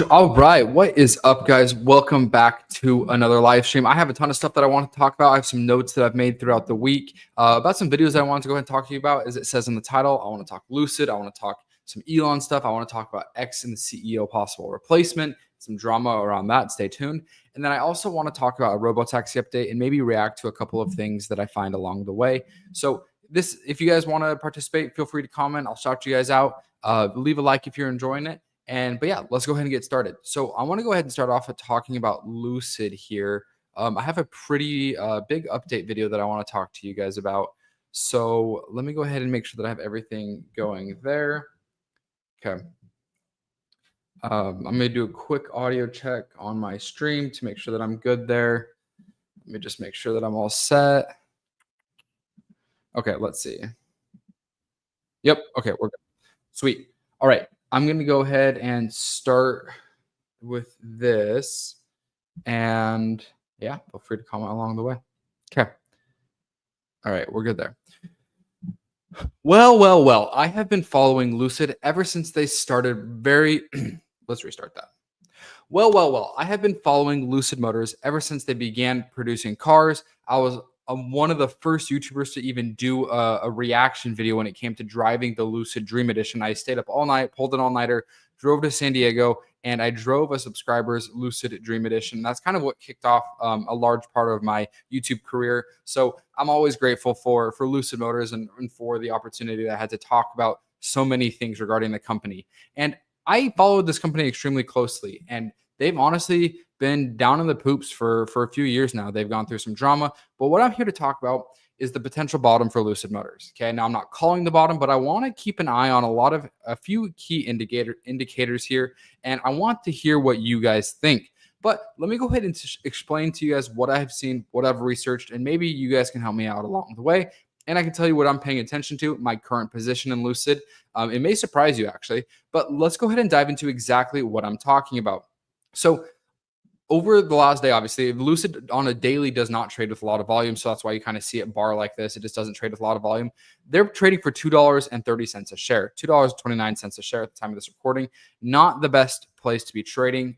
All right, what is up, guys? Welcome back to another live stream. I have a ton of stuff that I want to talk about. I have some notes that I've made throughout the week about some videos that I wanted to go ahead and talk to you about. As it says in the title, I want to talk Lucid. I want to talk some Elon stuff. I want to talk about X and the CEO possible replacement, some drama around that. Stay tuned. And then I also want to talk about a robotaxi update and maybe react to a couple of things that I find along the way. So if you guys want to participate, feel free to comment. I'll shout you guys out. Leave a like if you're enjoying it. But yeah, let's go ahead and get started. So I want to go ahead and start off with talking about Lucid here. I have a pretty big update video that I want to talk to you guys about. So let me go ahead and make sure that I have everything going there. Okay. I'm going to do a quick audio check on my stream to make sure that I'm good there. Let me just make sure that I'm all set. Okay, let's see. Yep. Okay, we're good. Sweet. All right. I'm going to go ahead and start with this. And yeah, feel free to comment along the way. Okay. All right, we're good there. Well. I have been following Lucid ever since they started let's restart that. Well. I have been following Lucid Motors ever since they began producing cars. I was one of the first YouTubers to even do a reaction video when it came to driving the Lucid Dream Edition. I stayed up all night, pulled an all-nighter, drove to San Diego, and I drove a subscriber's Lucid Dream Edition. That's kind of what kicked off a large part of my YouTube career. So I'm always grateful for Lucid Motors and for the opportunity that I had to talk about so many things regarding the company. And I followed this company extremely closely, and they've honestly been down in the poops for a few years now. They've gone through some drama, but what I'm here to talk about is the potential bottom for Lucid Motors. Okay, now I'm not calling the bottom, but I want to keep an eye on a few key indicators here, and I want to hear what you guys think. But let me go ahead and explain to you guys what I have seen, what I've researched, and maybe you guys can help me out along the way. And I can tell you what I'm paying attention to, my current position in Lucid. It may surprise you, actually, but let's go ahead and dive into exactly what I'm talking about. So over the last day, obviously, Lucid on a daily does not trade with a lot of volume. So that's why you kind of see it bar like this. It just doesn't trade with a lot of volume. They're trading for $2.30 a share, $2.29 a share at the time of this recording. Not the best place to be trading.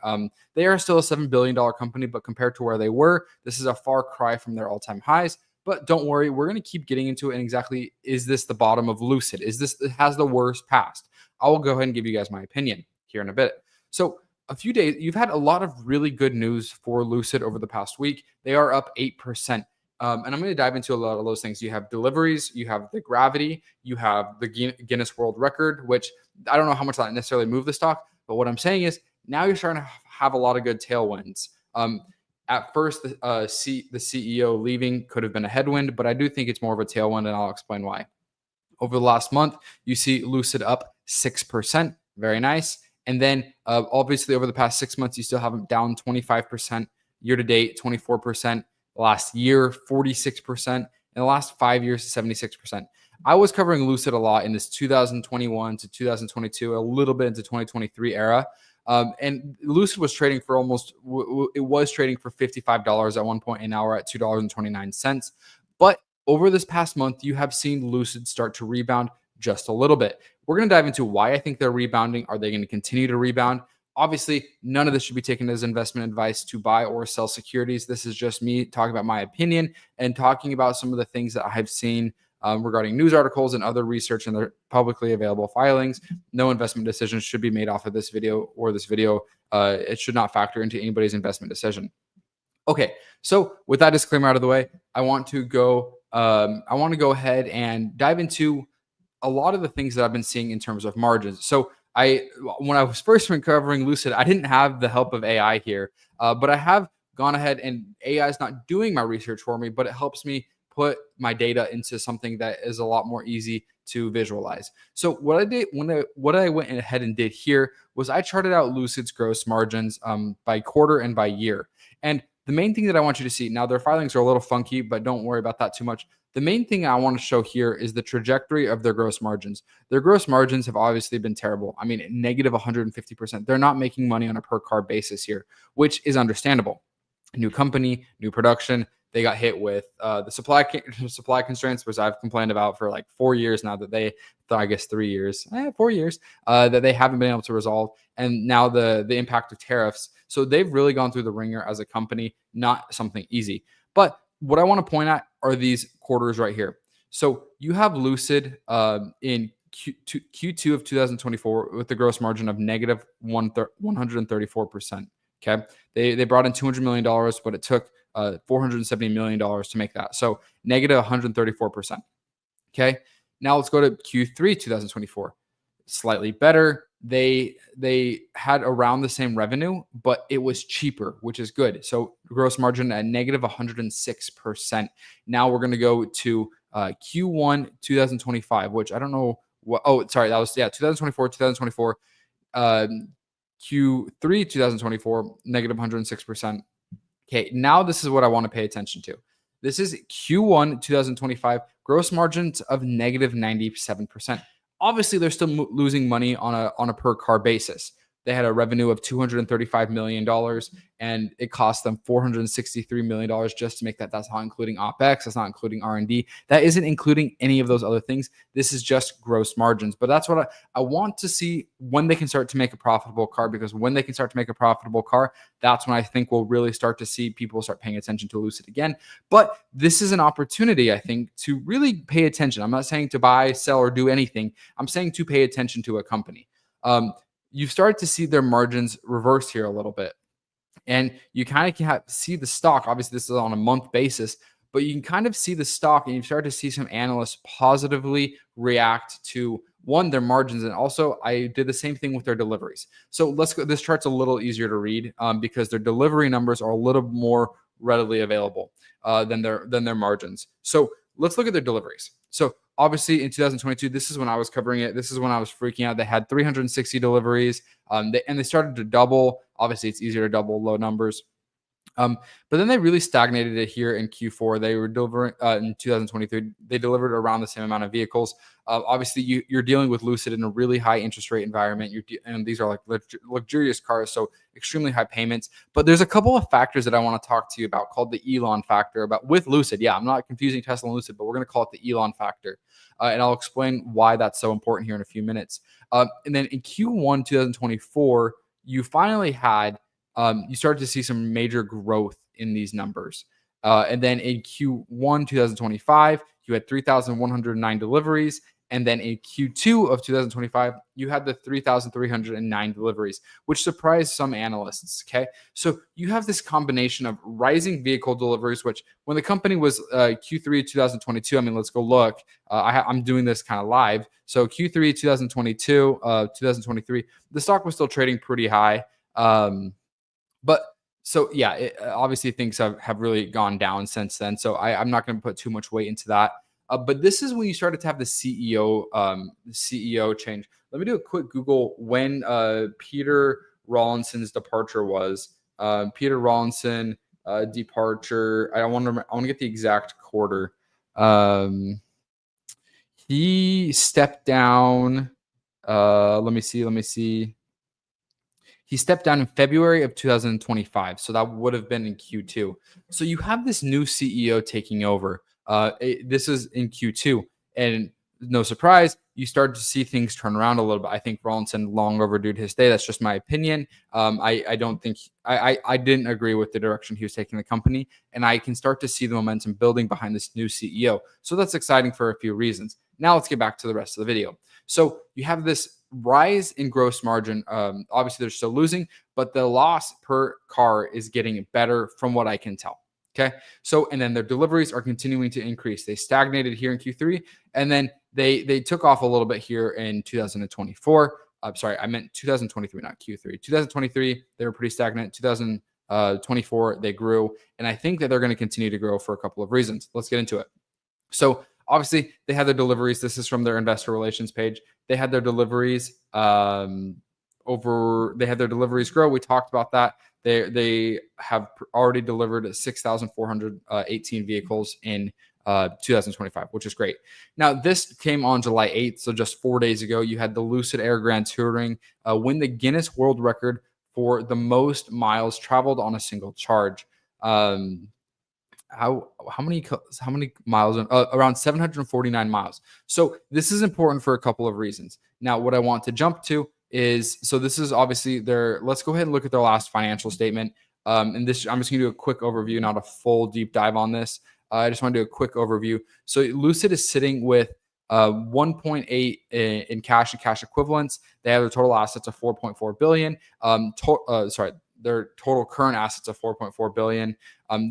They are still a $7 billion company, but compared to where they were, this is a far cry from their all-time highs. But don't worry, we're going to keep getting into it. And exactly, is this the bottom of Lucid? Has the worst passed? I will go ahead and give you guys my opinion here in a bit. So a few days, you've had a lot of really good news for Lucid over the past week. They are up 8%. And I'm going to dive into a lot of those things. You have deliveries, you have the Gravity, you have the Guinness World Record, which I don't know how much that necessarily moved the stock. But what I'm saying is now you're starting to have a lot of good tailwinds. At first, the CEO leaving could have been a headwind, but I do think it's more of a tailwind, and I'll explain why. Over the last month, you see Lucid up 6%. Very nice. And then obviously over the past 6 months, you still have them down 25%, year to date, 24%, last year, 46%, and the last 5 years, 76%. I was covering Lucid a lot in this 2021 to 2022, a little bit into 2023 era. And Lucid was trading for $55 at one point, and now we're at $2.29. But over this past month, you have seen Lucid start to rebound just a little bit. We're going to dive into why I think they're rebounding. Are they going to continue to rebound? Obviously, none of this should be taken as investment advice to buy or sell securities. This is just me talking about my opinion and talking about some of the things that I have seen regarding news articles and other research in their publicly available filings. No investment decisions should be made off of this video or this video. It should not factor into anybody's investment decision. Okay, so with that disclaimer out of the way, I want to go ahead and dive into a lot of the things that I've been seeing in terms of margins. So when I was first covering Lucid, I didn't have the help of AI here, but I have gone ahead, and AI is not doing my research for me, but it helps me put my data into something that is a lot more easy to visualize. So what I did, what I went ahead and did here was I charted out Lucid's gross margins by quarter and by year. And the main thing that I want you to see, now their filings are a little funky, but don't worry about that too much. The main thing I want to show here is the trajectory of their gross margins. Their gross margins have obviously been terrible. I mean, negative 150%. They're not making money on a per car basis here, which is understandable. New company, new production. they got hit with the supply constraints, which I've complained about for like 4 years now, I guess 3 years, 4 years, that they haven't been able to resolve. And now the impact of tariffs. So they've really gone through the ringer as a company, not something easy. But what I want to point at are these quarters right here. So you have Lucid in Q2 of 2024 with the gross margin of negative 134%. Okay. They brought in $200 million, but it took $470 million to make that. So negative 134%. Okay. Now let's go to Q3 2024. Slightly better. They had around the same revenue, but it was cheaper, which is good. So gross margin at negative 106%. Now we're going to go to Q1 2025, which I don't know what. Oh, sorry, that was 2024. Q3 2024, negative 106%. Okay, now this is what I want to pay attention to. This is Q1 2025, gross margins of negative 97%. Obviously, they're still losing money on a per car basis. They had a revenue of $235 million, and it cost them $463 million just to make that. That's not including OpEx. That's not including R&D. That isn't including any of those other things. This is just gross margins. But that's what I want to see when they can start to make a profitable car, because when they can start to make a profitable car, that's when I think we'll really start to see people start paying attention to Lucid again. But this is an opportunity, I think, to really pay attention. I'm not saying to buy, sell, or do anything. I'm saying to pay attention to a company. You start to see their margins reverse here a little bit. And you kind of can see the stock. Obviously, this is on a month basis, but you can kind of see the stock, and you start to see some analysts positively react to, one, their margins. And also, I did the same thing with their deliveries. So let's go. This chart's a little easier to read because their delivery numbers are a little more readily available than their margins. So let's look at their deliveries. So obviously in 2022, this is when I was covering it. This is when I was freaking out. They had 360 deliveries, and they started to double. Obviously, it's easier to double low numbers. But then they really stagnated it here in Q4. They were delivering in 2023. They delivered around the same amount of vehicles. Obviously, you're dealing with Lucid in a really high interest rate environment. And these are like luxurious cars, so extremely high payments. But there's a couple of factors that I want to talk to you about called the Elon factor with Lucid. Yeah, I'm not confusing Tesla and Lucid, but we're going to call it the Elon factor. And I'll explain why that's so important here in a few minutes. And then in Q1 2024, you finally had you started to see some major growth in these numbers. And then in Q1 2025, you had 3,109 deliveries. And then in Q2 of 2025, you had the 3,309 deliveries, which surprised some analysts. Okay. So you have this combination of rising vehicle deliveries, which when the company was Q3 2022, I mean, let's go look. I'm doing this kind of live. So Q3 2022, 2023, the stock was still trading pretty high. But so, yeah, obviously things have really gone down since then. So I'm not going to put too much weight into that. But this is when you started to have the CEO change. Let me do a quick Google when Peter Rawlinson's departure was. Peter Rawlinson departure. I want to get the exact quarter. He stepped down. Let me see. He stepped down in February of 2025. So that would have been in Q2. So you have this new CEO taking over. This is in Q2. And no surprise, you start to see things turn around a little bit. I think Rawlinson long overdue his day. That's just my opinion. I don't think I didn't agree with the direction he was taking the company. And I can start to see the momentum building behind this new CEO. So that's exciting for a few reasons. Now let's get back to the rest of the video. So you have this rise in gross margin. Obviously, they're still losing, but the loss per car is getting better from what I can tell. Okay. So, and then their deliveries are continuing to increase. They stagnated here in Q3, and then they took off a little bit here in 2024. I'm sorry, I meant 2023, not Q3. 2023, they were pretty stagnant. 2024, they grew. And I think that they're going to continue to grow for a couple of reasons. Let's get into it. So obviously, they had their deliveries. This is from their investor relations page. They had their deliveries they had their deliveries grow. We talked about that. They have already delivered 6,418 vehicles in 2025, which is great. Now, this came on July 8th, so just 4 days ago. You had the Lucid Air Grand Touring win the Guinness World Record for the most miles traveled on a single charge. how many miles? Around 749 miles. So this is important for a couple of reasons. Now, what I want to jump to is, so this is obviously their. Let's go ahead and look at their last financial statement. And this, I'm just going to do a quick overview, not a full deep dive on this. I just want to do a quick overview. So Lucid is sitting with 1.8 in cash and cash equivalents. They have their total assets of 4.4 billion. Their total current assets of 4.4 billion.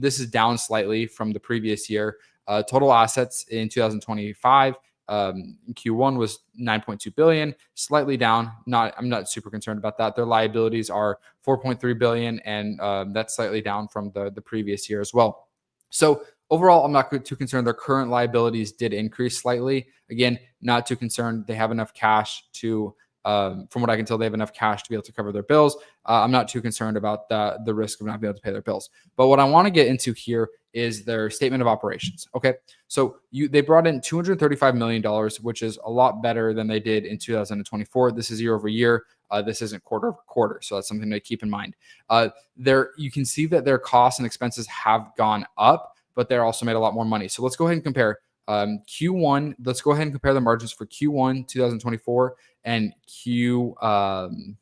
This is down slightly from the previous year. Total assets in 2025 Q1 was 9.2 billion, slightly down. I'm not super concerned about that. Their liabilities are 4.3 billion, and that's slightly down from the previous year as well. So overall, I'm not too concerned. Their current liabilities did increase slightly. Again, not too concerned. They have enough cash to, from what I can tell, they have enough cash to be able to cover their bills. I'm not too concerned about the risk of not being able to pay their bills. But what I want to get into here is their statement of operations. Okay, so they brought in $235 million, which is a lot better than they did in 2024. This is year over year. This isn't quarter over quarter, so that's something to keep in mind. You can see that their costs and expenses have gone up, but they're also made a lot more money. So let's go ahead and compare Q1. Let's go ahead and compare the margins for Q1 2024 and Q1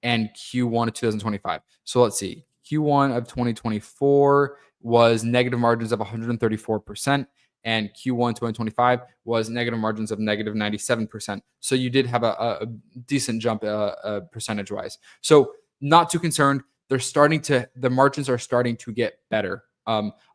of 2025. So let's see. Q1 of 2024 was negative margins of 134%, and Q1 2025 was negative margins of negative 97%. So you did have a decent jump percentage wise. So not too concerned. The margins are starting to get better.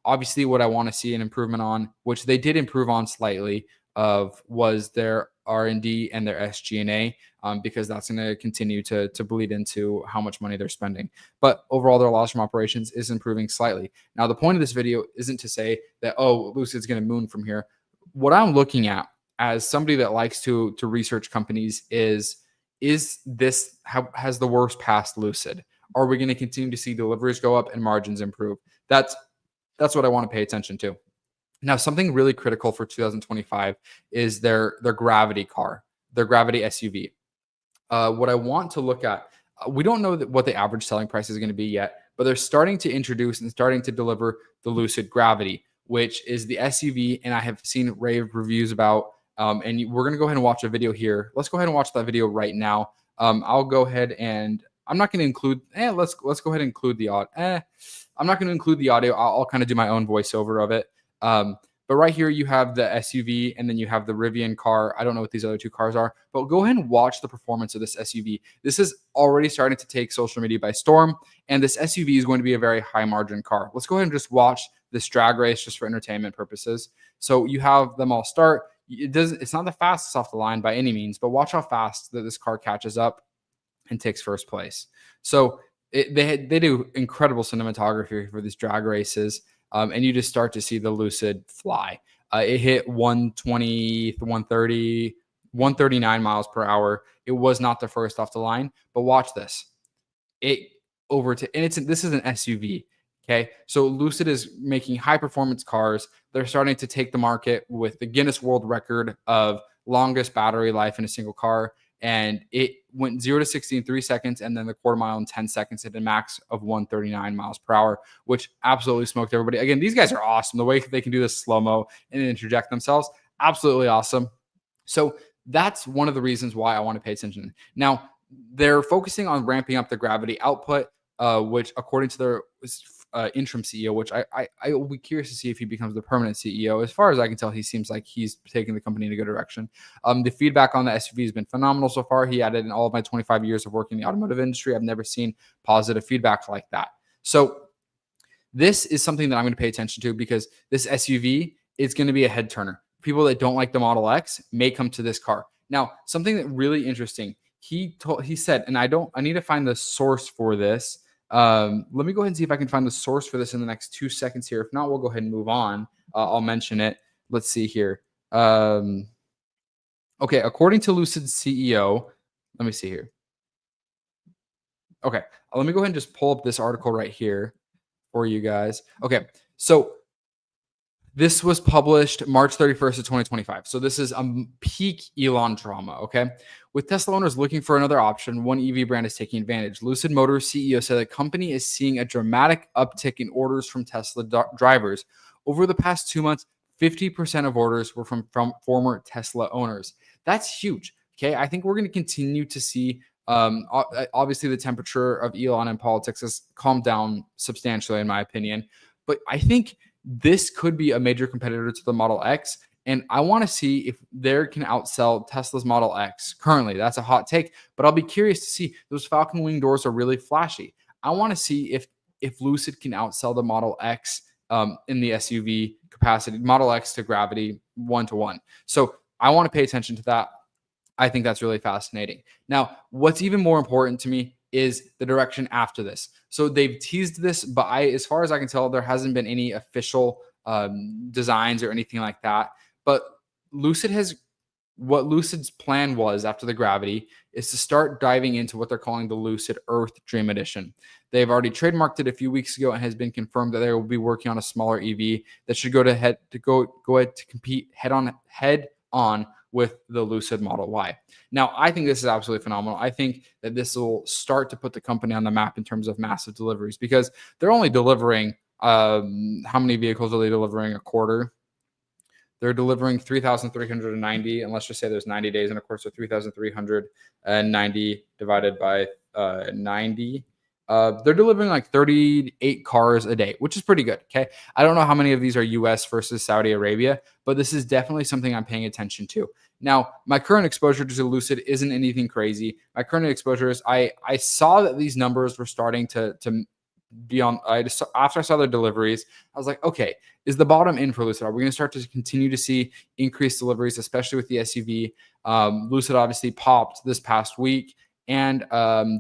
Obviously, what I want to see an improvement on, which they did improve on slightly, was their R&D and their SG&A, because that's going to continue to bleed into how much money they're spending. But overall, their loss from operations is improving slightly. Now, the point of this video isn't to say that, oh, Lucid's going to moon from here. What I'm looking at as somebody that likes to research companies is this, has the worst passed Lucid? Are we going to continue to see deliveries go up and margins improve? That's what I want to pay attention to. Now, something really critical for 2025 is their Gravity car, their Gravity SUV. What I want to look at, we don't know what the average selling price is going to be yet, but they're starting to introduce and starting to deliver the Lucid Gravity, which is the SUV, and I have seen rave reviews about. And we're going to go ahead and watch a video here. Let's go ahead and watch that video right now. I'll go ahead and I'm not going to include. Let's go ahead and include the audio. I'm not going to include the audio. I'll kind of do my own voiceover of it. But right here, you have the SUV, and then you have the Rivian car. I don't know what these other two cars are, but go ahead and watch the performance of this SUV. This is already starting to take social media by storm, and this SUV is going to be a very high margin car. Let's go ahead and just watch this drag race just for entertainment purposes. So you have them all start. It's not the fastest off the line by any means, but watch how fast that this car catches up and takes first place. So they do incredible cinematography for these drag races. And you just start to see the Lucid fly. It hit 120, 130, 139 miles per hour. It was not the first off the line, but watch this. This is an SUV. Okay. So Lucid is making high performance cars. They're starting to take the market with the Guinness World Record of longest battery life in a single car. And it went 0 to 60 in 3 seconds, and then the quarter mile in 10 seconds at a max of 139 miles per hour, which absolutely smoked everybody. Again, these guys are awesome. The way they can do this slow-mo and interject themselves, absolutely awesome. So that's one of the reasons why I want to pay attention. Now, they're focusing on ramping up the Gravity output, which according to their interim CEO, which I will be curious to see if he becomes the permanent CEO. As far as I can tell, he seems like he's taking the company in a good direction. The feedback on the SUV has been phenomenal so far. He added, in all of my 25 years of working in the automotive industry, I've never seen positive feedback like that. So this is something that I'm going to pay attention to, because this SUV is going to be a head turner. People that don't like the Model X may come to this car. Now, something that really interesting, he said, and I need to find the source for this. Let me go ahead and see if I can find the source for this in the next 2 seconds here. If not, we'll go ahead and move on. I'll mention it. Let's see here. Okay, according to Lucid's CEO, let me see here. Okay, let me go ahead and just pull up this article right here for you guys. Okay, so This was published March 31st of 2025. So this is peak Elon drama, okay? With Tesla owners looking for another option, one EV brand is taking advantage. Lucid Motors CEO said the company is seeing a dramatic uptick in orders from Tesla drivers. Over the past 2 months, 50% of orders were from former Tesla owners. That's huge, okay? I think we're going to continue to see obviously the temperature of Elon and politics has calmed down substantially, in my opinion. But I think this could be a major competitor to the Model X. And I want to see if they can outsell Tesla's Model X currently. That's a hot take, but I'll be curious to see. Those Falcon Wing doors are really flashy. I want to see if Lucid can outsell the Model X in the SUV capacity, Model X to Gravity 1-to-1. So I want to pay attention to that. I think that's really fascinating. Now, what's even more important to me is the direction after this. So they've teased this, but as far as I can tell, there hasn't been any official designs or anything like that. But what Lucid's plan was after the Gravity is to start diving into what they're calling the Lucid Earth Dream Edition. They've already trademarked it a few weeks ago and has been confirmed that they will be working on a smaller EV that should go ahead to compete head on with the Lucid Model Y. Now, I think this is absolutely phenomenal. I think that this will start to put the company on the map in terms of massive deliveries, because they're only delivering, how many vehicles are they delivering a quarter? They're delivering 3,390, and let's just say there's 90 days. And of course, so 3,390 divided by 90. They're delivering like 38 cars a day, which is pretty good. Okay. I don't know how many of these are US versus Saudi Arabia, but this is definitely something I'm paying attention to. Now, my current exposure to Lucid isn't anything crazy. My current exposure is I saw that these numbers were starting to be on. After I saw their deliveries, I was like, okay, is the bottom in for Lucid? Are we going to start to continue to see increased deliveries, especially with the SUV? Lucid obviously popped this past week, and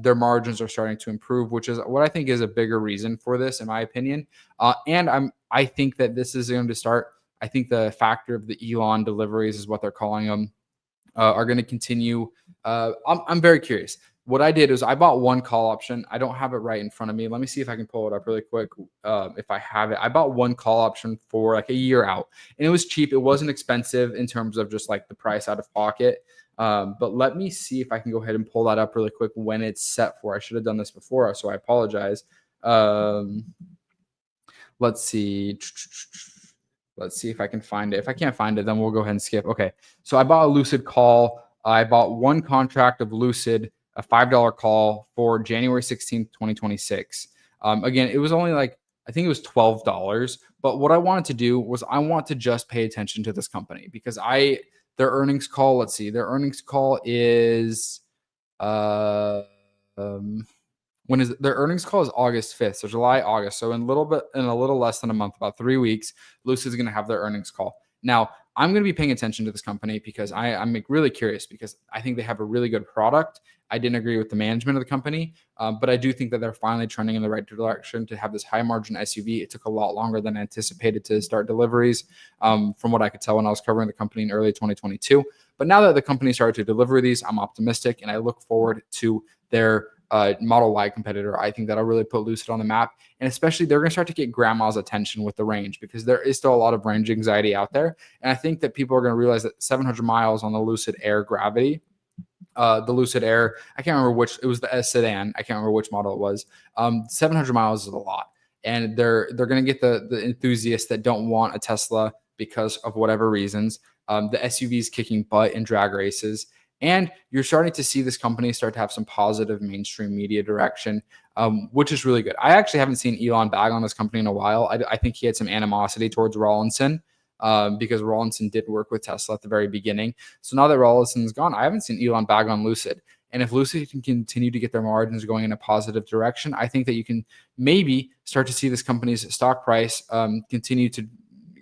their margins are starting to improve, which is what I think is a bigger reason for this, in my opinion. I think that this is going to start. I think the factor of the Elon deliveries is what they're calling them, are going to continue. I'm very curious. What I did is I bought one call option. I don't have it right in front of me. Let me see if I can pull it up really quick. If I have it, I bought one call option for like a year out, and it was cheap. It wasn't expensive in terms of just like the price out of pocket. But let me see if I can go ahead and pull that up really quick when it's set for. I should have done this before, so I apologize. Let's see. Let's see if I can find it. If I can't find it, then we'll go ahead and skip. Okay. So I bought a Lucid call. I bought one contract of Lucid, a $5 call for January 16th, 2026. Again, it was only like, I think it was $12. But what I wanted to do was I want to just pay attention to this company because their earnings call, let's see, their earnings call is, when is it? Their earnings call is August 5th. So July, August. So in a little less than a month, about 3 weeks, Lucid is going to have their earnings call. Now, I'm going to be paying attention to this company because I'm really curious, because I think they have a really good product. I didn't agree with the management of the company, but I do think that they're finally trending in the right direction to have this high margin SUV. It took a lot longer than anticipated to start deliveries, from what I could tell when I was covering the company in early 2022. But now that the company started to deliver these, I'm optimistic, and I look forward to their Model Y competitor. I think that'll really put Lucid on the map, and especially they're going to start to get grandma's attention with the range, because there is still a lot of range anxiety out there. And I think that people are going to realize that 700 miles on the Lucid Air Gravity, the Lucid Air, I can't remember which, it was the S sedan. I can't remember which model it was. 700 miles is a lot, and they're going to get the enthusiasts that don't want a Tesla because of whatever reasons. The SUVs kicking butt in drag races. And you're starting to see this company start to have some positive mainstream media direction, which is really good. I actually haven't seen Elon bag on this company in a while. I think he had some animosity towards Rawlinson, because Rawlinson did work with Tesla at the very beginning. So now that Rawlinson's gone, I haven't seen Elon bag on Lucid. And if Lucid can continue to get their margins going in a positive direction, I think that you can maybe start to see this company's stock price continue to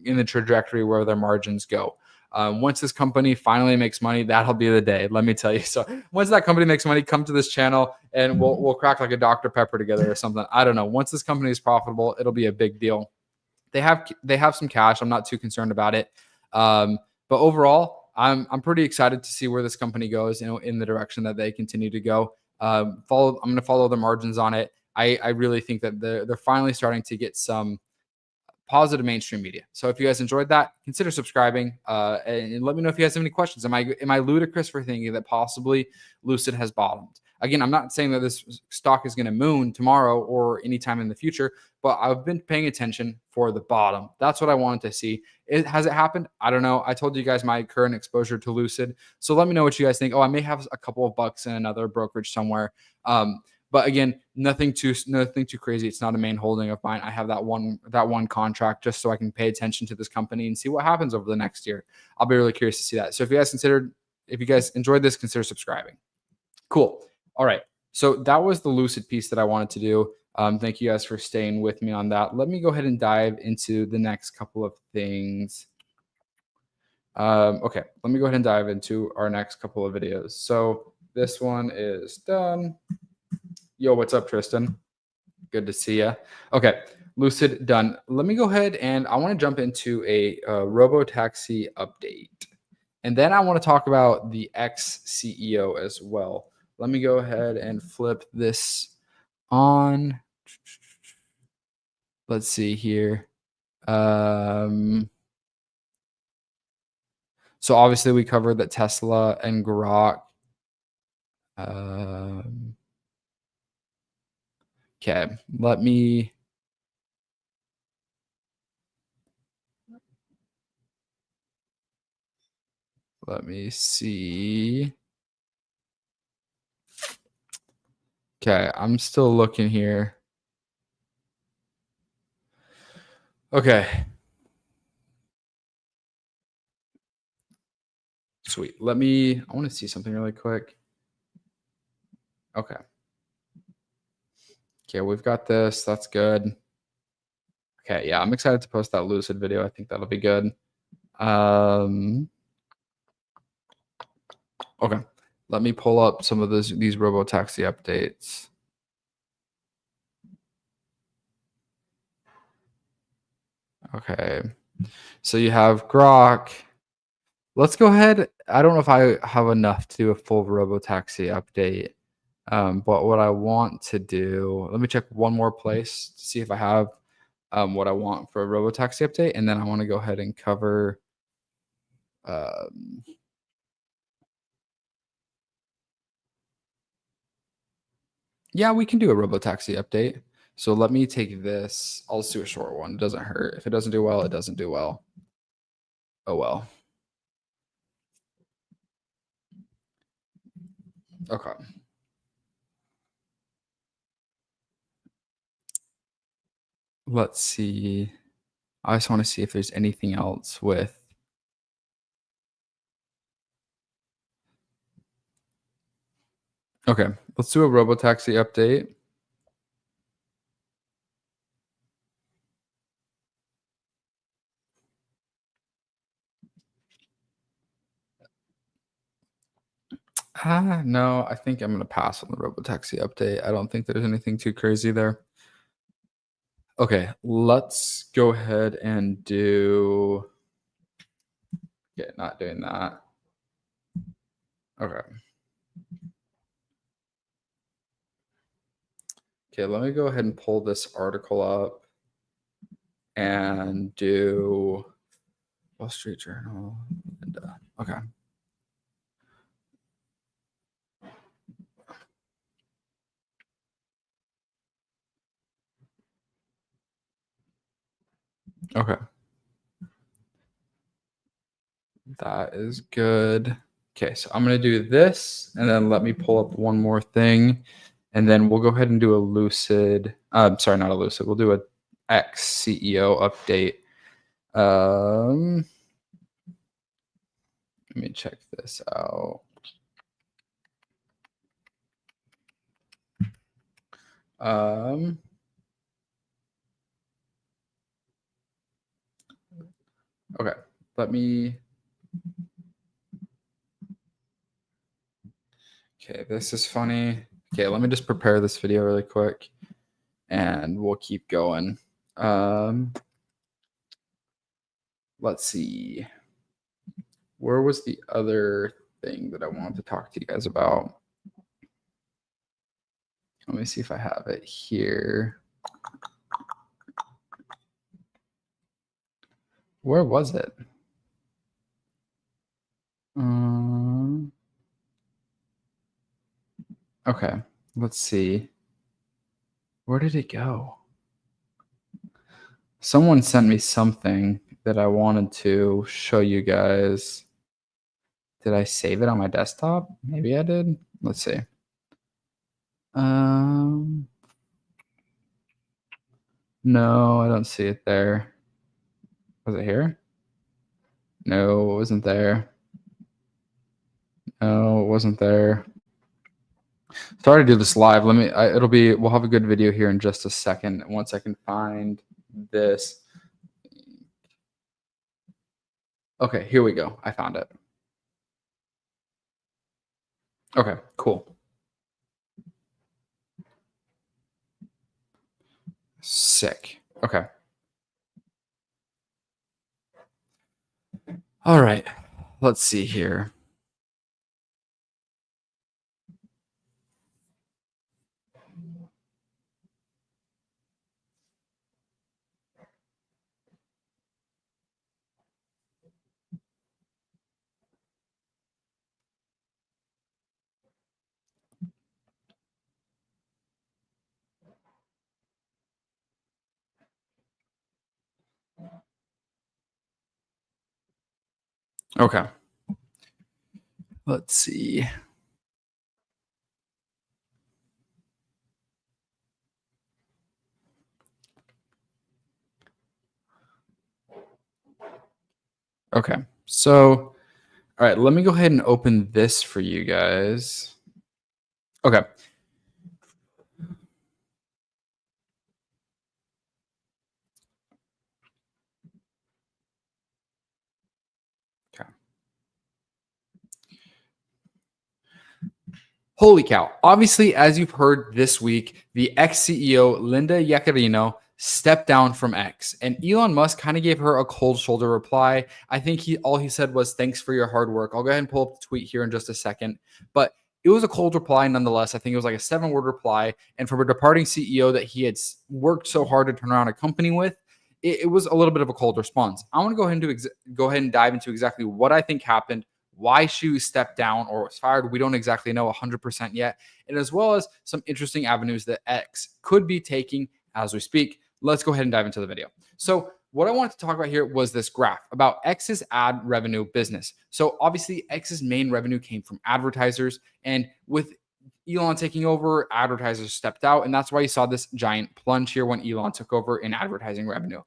in the trajectory where their margins go. Once this company finally makes money, that'll be the day, let me tell you. So once that company makes money, come to this channel and we'll crack like a Dr. Pepper together or something. I don't know. Once this company is profitable, it'll be a big deal. They have some cash. I'm not too concerned about it. But overall, I'm pretty excited to see where this company goes, in the direction that they continue to go. I'm going to follow the margins on it. I really think that they're finally starting to get some positive mainstream media. So if you guys enjoyed that, consider subscribing and let me know if you guys have any questions. Am I ludicrous for thinking that possibly Lucid has bottomed? Again, I'm not saying that this stock is going to moon tomorrow or anytime in the future, but I've been paying attention for the bottom. That's what I wanted to see. Has it happened? I don't know. I told you guys my current exposure to Lucid. So let me know what you guys think. Oh, I may have a couple of bucks in another brokerage somewhere. But again, nothing too crazy. It's not a main holding of mine. I have that one contract just so I can pay attention to this company and see what happens over the next year. I'll be really curious to see that. So if you guys enjoyed this, consider subscribing. Cool. All right. So that was the Lucid piece that I wanted to do. Thank you guys for staying with me on that. Let me go ahead and dive into the next couple of things. Okay, let me go ahead and dive into our next couple of videos. So this one is done. Yo, what's up, Tristan? Good to see you. Okay, Lucid done. Let me go ahead and I want to jump into a robo-taxi update. And then I want to talk about the ex-CEO as well. Let me go ahead and flip this on. Let's see here. So obviously we covered that Tesla and Grok. Okay, let me see. Okay, I'm still looking here. Okay. Sweet. I want to see something really quick. Okay. Okay, we've got this. That's good. Okay, yeah, I'm excited to post that Lucid video. I think that'll be good. Okay. Let me pull up some of these robo-taxi updates. Okay. So you have Grok. Let's go ahead. I don't know if I have enough to do a full robo-taxi update. But what I want to do, let me check one more place to see if I have what I want for a robo-taxi update. And then I want to go ahead and cover yeah, we can do a robo-taxi update. So let me take this. I'll just do a short one. It doesn't hurt. If it doesn't do well, it doesn't do well. Oh well. Okay. Let's see. I just want to see if there's anything else with. Okay, let's do a robo-taxi update. No, I think I'm going to pass on the robo-taxi update. I don't think there's anything too crazy there. Okay, let's go ahead and do. Yeah, not doing that. Okay. Okay, let me go ahead and pull this article up and do Wall Street Journal. And, okay. Okay. That is good. Okay, so I'm going to do this, and then let me pull up one more thing, and then we'll go ahead and do a Lucid. Sorry, not a Lucid. We'll do a ex-CEO update. Let me check this out. Okay, let me. Okay, this is funny. Okay, let me just prepare this video really quick, and we'll keep going. Let's see. Where was the other thing that I wanted to talk to you guys about? Let me see if I have it here. Where was it? Um, okay, let's see. Where did it go? Someone sent me something that I wanted to show you guys. Did I save it on my desktop? Maybe I did. Let's see. Um, no, I don't see it there. Was it here? No, it wasn't there. No, it wasn't there. Sorry to do this live. We'll have a good video here in just a second. Once I can find this. Okay, here we go. I found it. Okay, cool. Sick. Okay. All right. Let's see here. Okay. Let's see. Okay. So, all right, let me go ahead and open this for you guys. Okay. Okay. Holy cow. Obviously, as you've heard this week, the ex-CEO Linda Yaccarino stepped down from X, and Elon Musk kind of gave her a cold shoulder reply. I think all he said was, "Thanks for your hard work." I'll go ahead and pull up the tweet here in just a second, but it was a cold reply nonetheless. I think it was like a 7-word reply, and from a departing CEO that he had worked so hard to turn around a company with, it was a little bit of a cold response. I want to go ahead and dive into exactly what I think happened, why she stepped down or was fired. We don't exactly know 100% yet, and as well as some interesting avenues that X could be taking as we speak. Let's go ahead and dive into the video. So what I wanted to talk about here was this graph about X's ad revenue business. So obviously X's main revenue came from advertisers, and with Elon taking over, advertisers stepped out, and that's why you saw this giant plunge here when Elon took over in advertising revenue.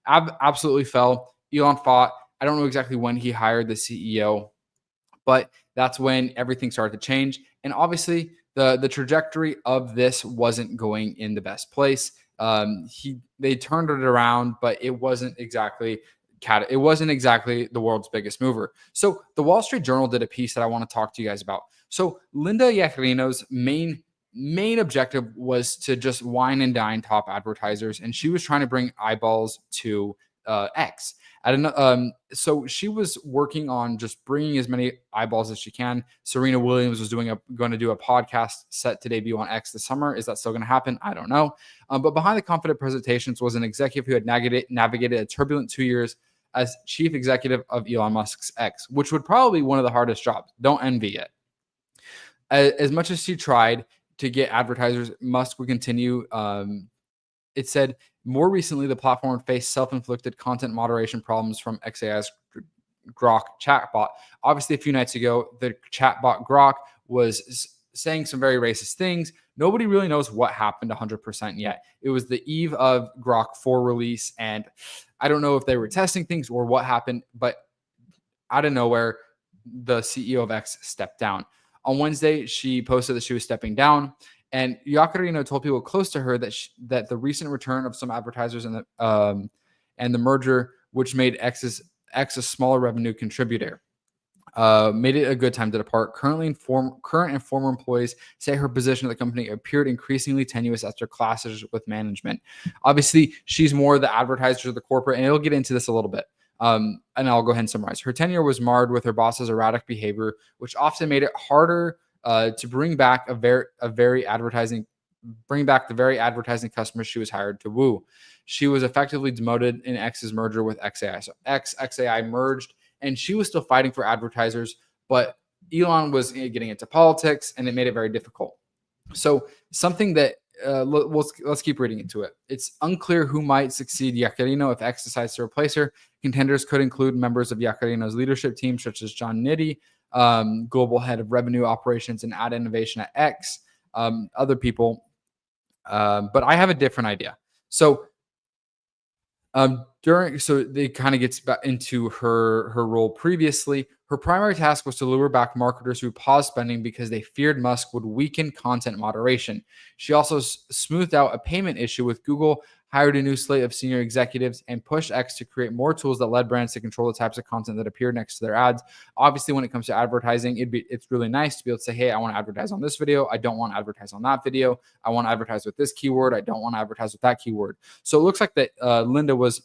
Absolutely fell. Elon fought. I don't know exactly when he hired the CEO, but that's when everything started to change. And obviously, the trajectory of this wasn't going in the best place. They turned it around, but it wasn't exactly the world's biggest mover. So the Wall Street Journal did a piece that I want to talk to you guys about. So Linda Yaccarino's main objective was to just wine and dine top advertisers, and she was trying to bring eyeballs to X. So she was working on just bringing as many eyeballs as she can. Serena Williams was going to do a podcast set to debut on X this summer. Is that still going to happen? I don't know. But behind the confident presentations was an executive who had navigated a turbulent 2 years as chief executive of Elon Musk's X, which would probably be one of the hardest jobs. Don't envy it. As much as she tried to get advertisers, Musk would continue. It said more recently, the platform faced self-inflicted content moderation problems from XAI's Grok chatbot. Obviously, a few nights ago, the chatbot Grok was saying some very racist things. Nobody really knows what happened 100% yet. It was the eve of Grok 4 release, and I don't know if they were testing things or what happened, but out of nowhere, the CEO of X stepped down. On Wednesday, she posted that she was stepping down, and Yaccarino told people close to her that the recent return of some advertisers and the merger, which made X a smaller revenue contributor, made it a good time to depart. Current and former employees say her position at the company appeared increasingly tenuous after clashes with management. Obviously, she's more the advertiser of the corporate, and it'll get into this a little bit. And I'll go ahead and summarize. Her tenure was marred with her boss's erratic behavior, which often made it harder to bring back a very bring back the very advertising customers she was hired to woo. She was effectively demoted in X's merger with XAI. So XAI merged, and she was still fighting for advertisers, but Elon was getting into politics, and it made it very difficult. So something that let's keep reading into it. It's unclear who might succeed Yaccarino if X decides to replace her. Contenders could include members of Yaccarino's leadership team, such as John Nitti, global head of revenue operations and ad innovation at X, other people. But I have a different idea. So they kind of gets back into her role previously. Her primary task was to lure back marketers who paused spending because they feared Musk would weaken content moderation. She also smoothed out a payment issue with Google, hired a new slate of senior executives, and pushed X to create more tools that led brands to control the types of content that appeared next to their ads. Obviously, when it comes to advertising, it's really nice to be able to say, hey, I want to advertise on this video. I don't want to advertise on that video. I want to advertise with this keyword. I don't want to advertise with that keyword. So it looks like that Linda was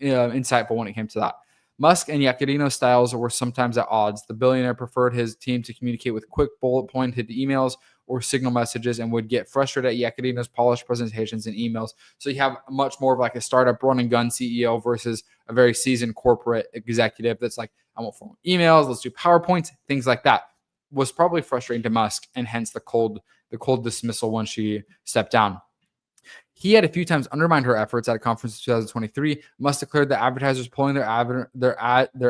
insightful when it came to that. Musk and Yaccarino's styles were sometimes at odds. The billionaire preferred his team to communicate with quick bullet-pointed emails or signal messages and would get frustrated at Yaccarino's polished presentations and emails. So you have much more of like a startup run-and-gun CEO versus a very seasoned corporate executive that's like, I want formal emails, let's do PowerPoints, things like that. Was probably frustrating to Musk, and hence the cold dismissal when she stepped down. He had a few times undermined her efforts at a conference in 2023. Musk declared that advertisers pulling their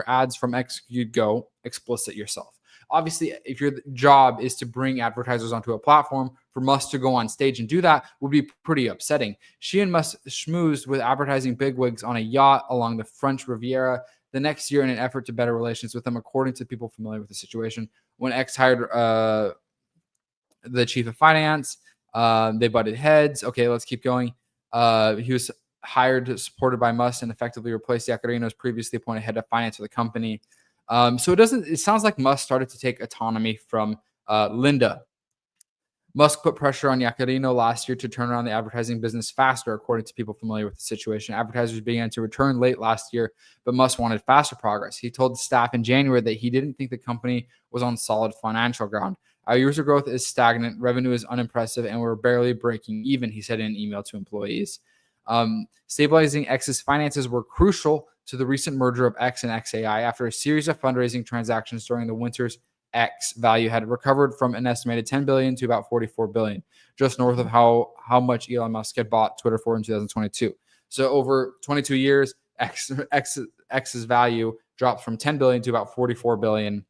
ads from X could go explicit yourself. Obviously, if your job is to bring advertisers onto a platform, for Musk to go on stage and do that would be pretty upsetting. She and Musk schmoozed with advertising bigwigs on a yacht along the French Riviera the next year in an effort to better relations with them, according to people familiar with the situation. When X hired the chief of finance, they butted heads. Okay, let's keep going. He was hired, supported by Musk, and effectively replaced Yaccarino's previously appointed head of finance of the company. So it sounds like Musk started to take autonomy from Linda. Musk put pressure on Yaccarino last year to turn around the advertising business faster, according to people familiar with the situation. Advertisers began to return late last year, but Musk wanted faster progress. He told staff in January that he didn't think the company was on solid financial ground. Our user growth is stagnant, revenue is unimpressive, and we're barely breaking even, he said in an email to employees. Stabilizing X's finances were crucial to the recent merger of X and XAI. After a series of fundraising transactions during the winter's X value had recovered from an estimated 10 billion to about 44 billion, just north of how much Elon Musk had bought Twitter for in 2022. So over 22 years, X's value dropped from 10 billion to about 44 billion.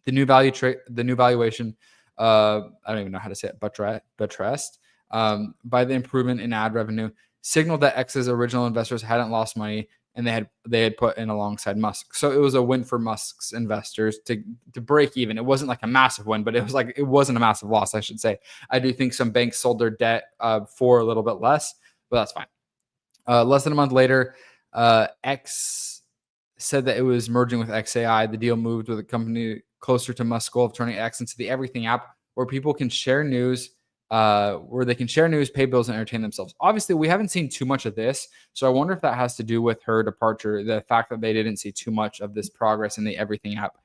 The new valuation, I don't even know how to say it, buttressed by the improvement in ad revenue, signaled that X's original investors hadn't lost money, and they had put in alongside Musk. So it was a win for Musk's investors to break even. It wasn't like a massive win, but it wasn't a massive loss, I should say. I do think some banks sold their debt for a little bit less, but that's fine. Less than a month later, X said that it was merging with XAI. The deal moved with a company closer to Musk's goal of turning X into the everything app where people can share news, pay bills, and entertain themselves. Obviously, we haven't seen too much of this, so I wonder if that has to do with her departure, the fact that they didn't see too much of this progress in the everything app.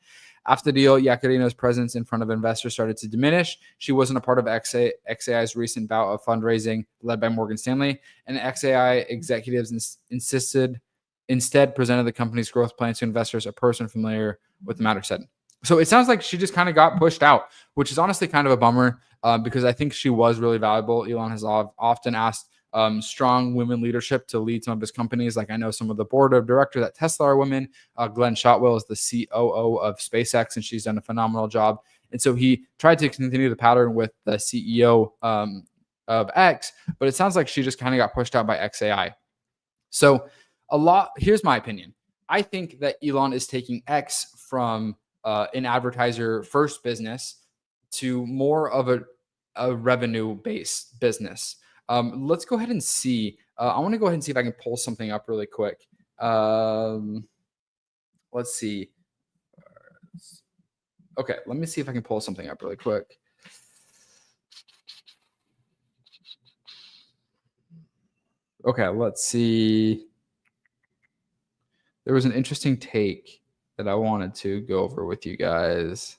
After the deal, Yaccarino's presence in front of investors started to diminish. She wasn't a part of XAI's recent bout of fundraising led by Morgan Stanley, and XAI executives instead presented the company's growth plans to investors, a person familiar with the matter said. So it sounds like she just kind of got pushed out, which is honestly kind of a bummer because I think she was really valuable. Elon has often asked strong women leadership to lead some of his companies. Like I know some of the board of directors at Tesla are women. Glenn Shotwell is the COO of SpaceX, and she's done a phenomenal job. And so he tried to continue the pattern with the CEO of X, but it sounds like she just kind of got pushed out by XAI. So here's my opinion. I think that Elon is taking X from an advertiser first business to more of a revenue based business. Let's go ahead and see. I want to go ahead and see if I can pull something up really quick. Let's see. Okay, let me see if I can pull something up really quick. Okay, let's see. There was an interesting take that I wanted to go over with you guys.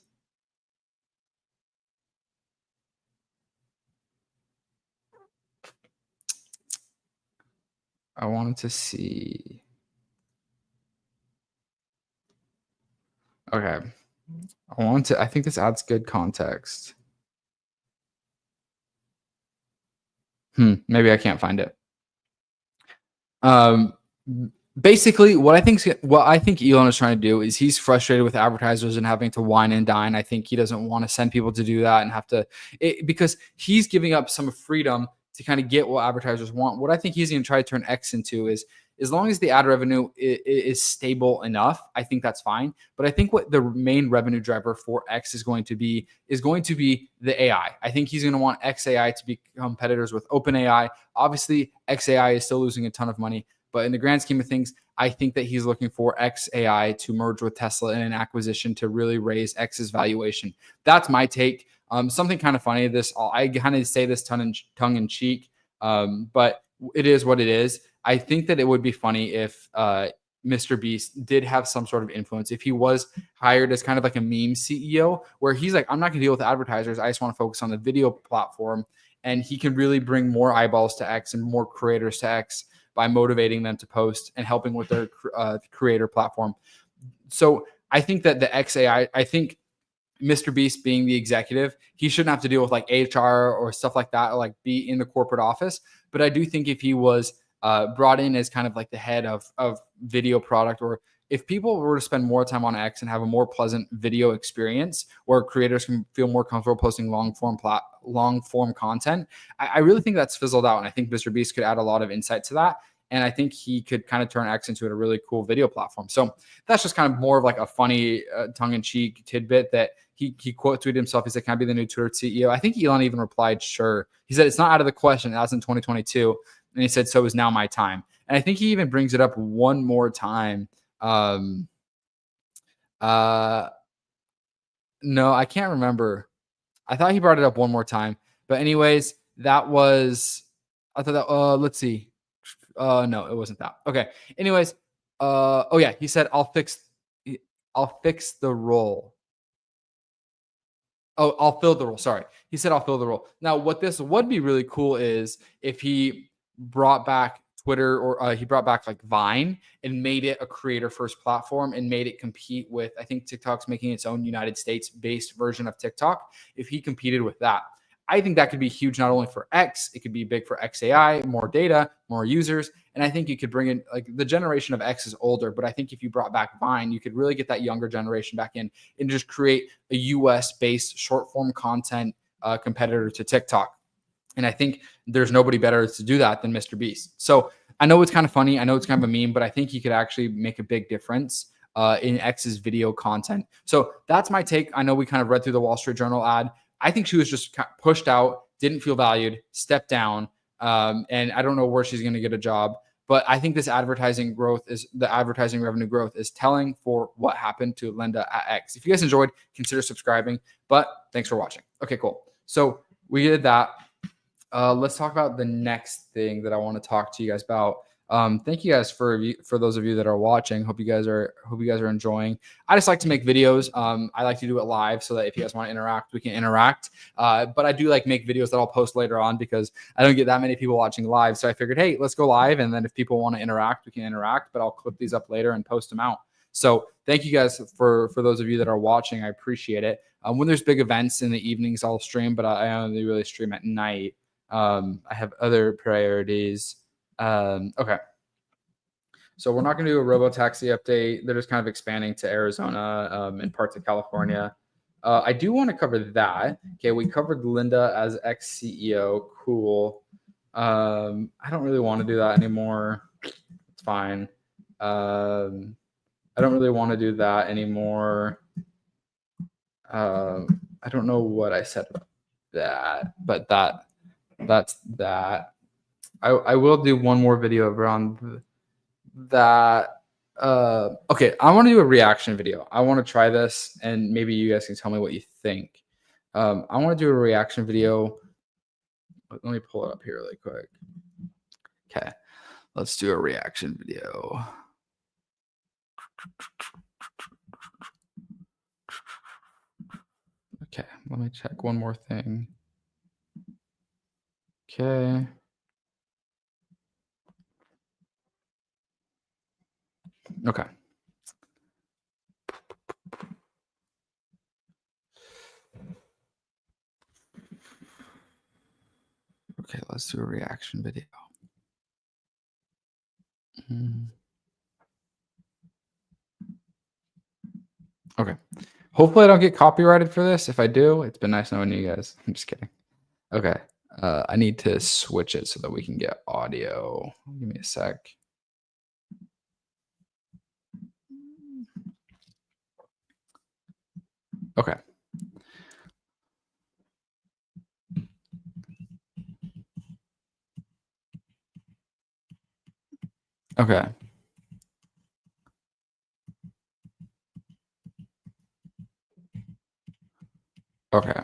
I wanted to see. Okay. I think this adds good context. Maybe I can't find it. Um, Basically, what I think Elon is trying to do is he's frustrated with advertisers and having to wine and dine. I think he doesn't want to send people to do that and have to because he's giving up some freedom to kind of get what advertisers want. What I think he's going to try to turn X into is as long as the ad revenue is stable enough, I think that's fine. But I think what the main revenue driver for X is going to be the AI. I think he's going to want XAI to be competitors with OpenAI. Obviously, XAI is still losing a ton of money, but in the grand scheme of things, I think that he's looking for XAI to merge with Tesla in an acquisition to really raise X's valuation. That's my take. Something kind of funny. I kind of say this tongue in cheek, but it is what it is. I think that it would be funny if Mr. Beast did have some sort of influence. If he was hired as kind of like a meme CEO, where he's like, I'm not going to deal with advertisers. I just want to focus on the video platform. And he can really bring more eyeballs to X and more creators to X by motivating them to post and helping with their creator platform. So I think that the XAI, I think Mr. Beast being the executive, he shouldn't have to deal with like HR or stuff like that, or like be in the corporate office. But I do think if he was brought in as kind of like the head of video product, or if people were to spend more time on X and have a more pleasant video experience where creators can feel more comfortable posting long form content, I really think that's fizzled out. And I think Mr. Beast could add a lot of insight to that. And I think he could kind of turn X into a really cool video platform. So that's just kind of more of like a funny tongue-in-cheek tidbit that he quote tweeted himself. He said, "Can I be the new Twitter CEO?" I think Elon even replied, "Sure." He said, "It's not out of the question." That was in 2022. And he said, "So is now my time." And I think he even brings it up one more time. Uh, no, I can't remember. I thought he brought it up one more time. But anyways, that was, I thought that, let's see. No, it wasn't that. Okay. Anyways, oh yeah, he said, I'll fix the role. Oh, I'll fill the role. Sorry. He said, I'll fill the role. Now, what this would be really cool is if he brought back Twitter, or he brought back like Vine and made it a creator first platform and made it compete with, I think TikTok's making its own United States based version of TikTok. If he competed with that, I think that could be huge, not only for X, it could be big for XAI, more data, more users. And I think you could bring in, like, the generation of X is older, but I think if you brought back Vine, you could really get that younger generation back in and just create a US based short form content competitor to TikTok. And I think there's nobody better to do that than Mr. Beast. So I know it's kind of funny. I know it's kind of a meme, but I think he could actually make a big difference in X's video content. So that's my take. I know we kind of read through the Wall Street Journal ad. I think she was just pushed out, didn't feel valued, stepped down. And I don't know where she's going to get a job. But I think the advertising revenue growth is telling for what happened to Linda at X. If you guys enjoyed, consider subscribing. But thanks for watching. Okay, cool. So we did that. Let's talk about the next thing that I want to talk to you guys about. Thank you guys for those of you that are watching. Hope you guys are enjoying. I just like to make videos. I like to do it live so that if you guys want to interact, we can interact. But I do like make videos that I'll post later on because I don't get that many people watching live. So I figured, hey, let's go live, and then if people want to interact, we can interact. But I'll clip these up later and post them out. So thank you guys for those of you that are watching. I appreciate it. When there's big events in the evenings, I'll stream, but I only really stream at night. I have other priorities. Okay. So we're not going to do a robo-taxi update. They're just kind of expanding to Arizona and parts of California. I do want to cover that. Okay, we covered Linda as ex-CEO. Cool. I don't really want to do that anymore. It's fine. I don't really want to do that anymore. I don't know what I said about that, but that's that. I will do one more video around that. Okay, I want to do a reaction video. I want to try this, and maybe you guys can tell me what you think. I want to do a reaction video. Let me pull it up here really quick. Okay, let's do a reaction video. Okay, let me check one more thing. Okay. Okay. Okay, let's do a reaction video. Okay. Hopefully I don't get copyrighted for this. If I do, it's been nice knowing you guys. I'm just kidding. Okay. I need to switch it so that we can get audio. Give me a sec. Okay. Okay. Okay.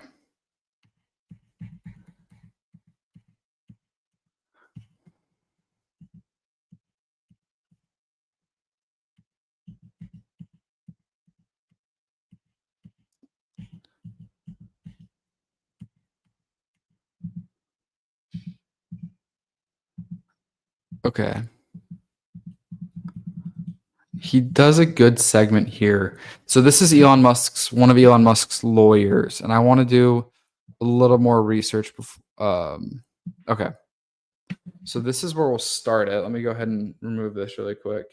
Okay. He does a good segment here. So this is one of Elon Musk's lawyers, and I want to do a little more research okay. So this is where we'll start it. Let me go ahead and remove this really quick.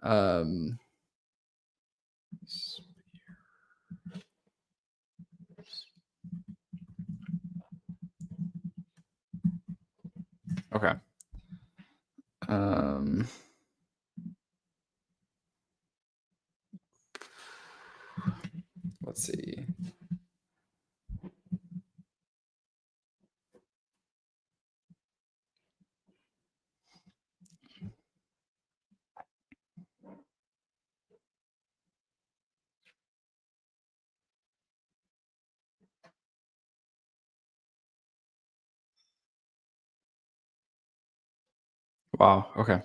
Um, okay. Um, let's see. Wow. Okay.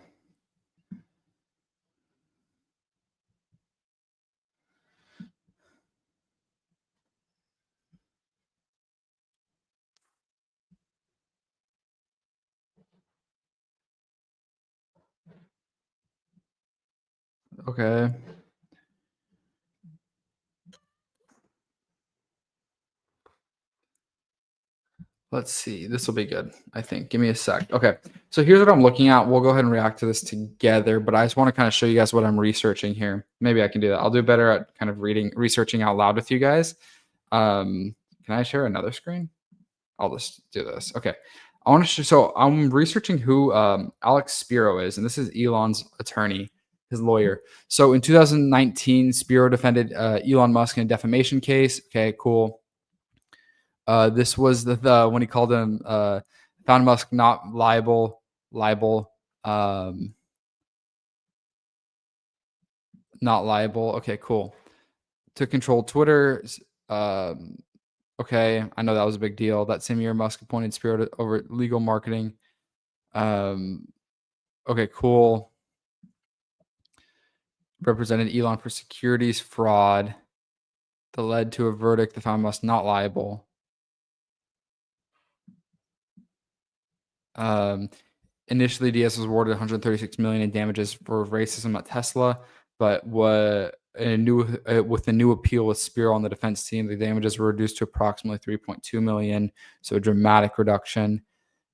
Okay. Let's see. This will be good, I think. Give me a sec. Okay. So here's what I'm looking at. We'll go ahead and react to this together, but I just want to kind of show you guys what I'm researching here. Maybe I can do that. I'll do better at kind of researching out loud with you guys. Can I share another screen? I'll just do this. Okay. I want to so I'm researching who Alex Spiro is, and this is Elon's attorney, his lawyer. So in 2019, Spiro defended Elon Musk in a defamation case. Okay, cool. This was the when he called him found Musk not libel, not liable. Okay, cool. To control Twitter. Um, okay, I know that was a big deal. That same year, Musk appointed Spiro over legal marketing. Okay, cool. Represented Elon for securities fraud that led to a verdict that found Musk not liable. Initially, DS was awarded 136 million in damages for racism at Tesla, but with the new appeal with Spiro on the defense team, the damages were reduced to approximately 3.2 million, so a dramatic reduction.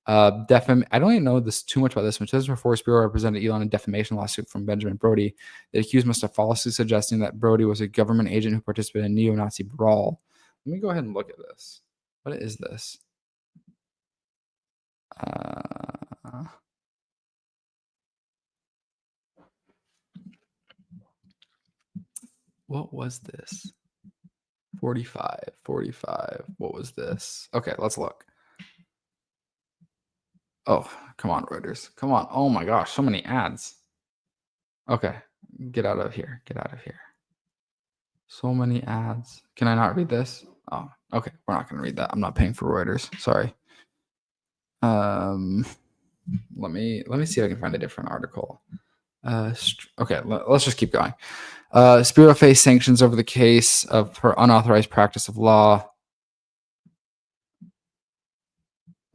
I don't even know this too much about this one. 2004, Spiro represented Elon in a defamation lawsuit from Benjamin Brody. The accused must have falsely suggesting that Brody was a government agent who participated in neo-Nazi brawl. Let me go ahead and look at this. What is this? What was this? 45. What was this? Okay, let's look. Oh, come on, Reuters. Come on. Oh my gosh, so many ads. Okay, get out of here. Get out of here. So many ads. Can I not read this? Oh, okay. We're not going to read that. I'm not paying for Reuters. Sorry. Let me see if I can find a different article. Okay, let's just keep going. Spiro faced sanctions over the case of her unauthorized practice of law.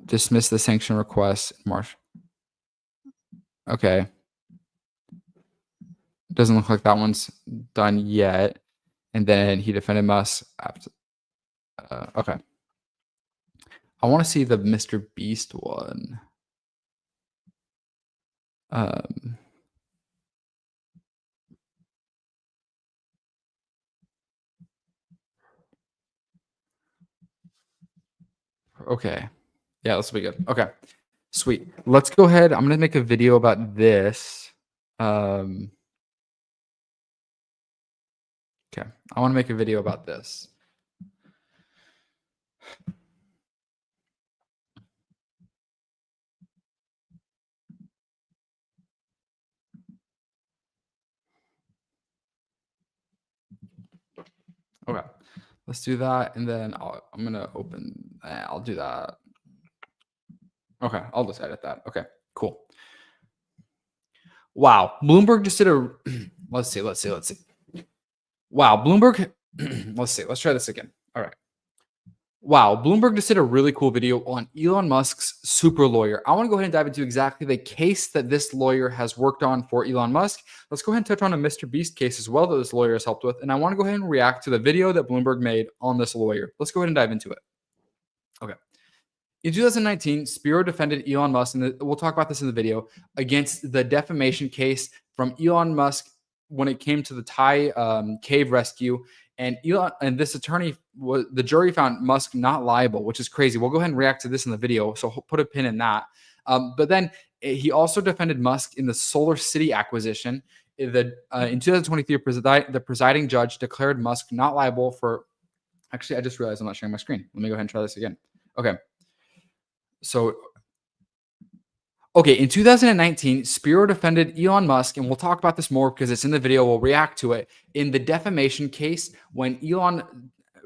Dismissed the sanction request in March. Okay. doesn't look like that one's done yet. And then he defended Musk after. Okay. I want to see the Mr. Beast one. Um, okay. Yeah, this will be good. Okay. Sweet. Let's go ahead. I'm going to make a video about this. Okay. I want to make a video about this. Okay. Let's do that. And then I'm going to open. I'll do that. Okay. I'll just edit that. Okay. Cool. Wow. Bloomberg just did a. Let's see. Wow. Bloomberg. Let's see. Let's try this again. All right. Wow, Bloomberg just did a really cool video on Elon Musk's super lawyer. I want to go ahead and dive into exactly the case that this lawyer has worked on for Elon Musk. Let's go ahead and touch on a Mr. Beast case as well that this lawyer has helped with. And I want to go ahead and react to the video that Bloomberg made on this lawyer. Let's go ahead and dive into it. Okay. In 2019, Spiro defended Elon Musk, and we'll talk about this in the video, against the defamation case from Elon Musk when it came to the Thai cave rescue. And Elon and this attorney, the jury found Musk not liable, which is crazy. We'll go ahead and react to this in the video, so put a pin in that. But then he also defended Musk in the Solar City acquisition. In 2023, the presiding judge declared Musk not liable for. Actually, I just realized I'm not sharing my screen. Let me go ahead and try this again. Okay. So, in 2019, Spiro defended Elon Musk, and we'll talk about this more because it's in the video. We'll react to it in the defamation case when Elon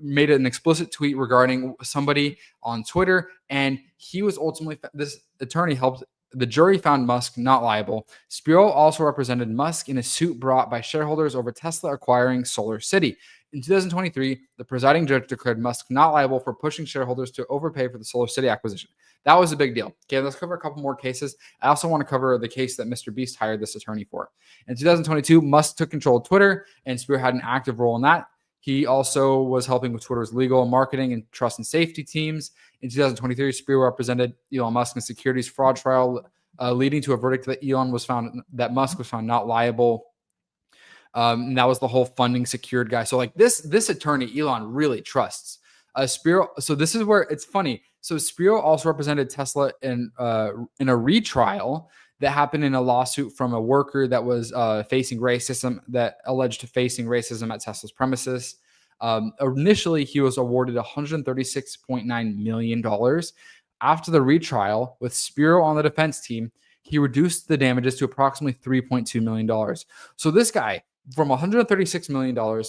made an explicit tweet regarding somebody on Twitter, and he was ultimately, this attorney helped. The jury found Musk not liable. Spiro also represented Musk in a suit brought by shareholders over Tesla acquiring Solar City. In 2023, the presiding judge declared Musk not liable for pushing shareholders to overpay for the Solar City acquisition. That was a big deal. Okay, let's cover a couple more cases. I also want to cover the case that Mr. Beast hired this attorney for. In 2022, Musk took control of Twitter, and Spiro had an active role in that. He also was helping with Twitter's legal, marketing, and trust and safety teams. In 2023, Spiro represented Elon Musk in a securities fraud trial, leading to a verdict that Musk was found not liable. And that was the whole funding secured guy. So like this attorney, Elon really trusts. Spiro. So this is where it's funny. So Spiro also represented Tesla in a retrial that happened in a lawsuit from a worker that was facing racism, that alleged facing racism at Tesla's premises. Initially, he was awarded $136.9 million. After the retrial, with Spiro on the defense team, he reduced the damages to approximately $3.2 million. So this guy, from $136 million,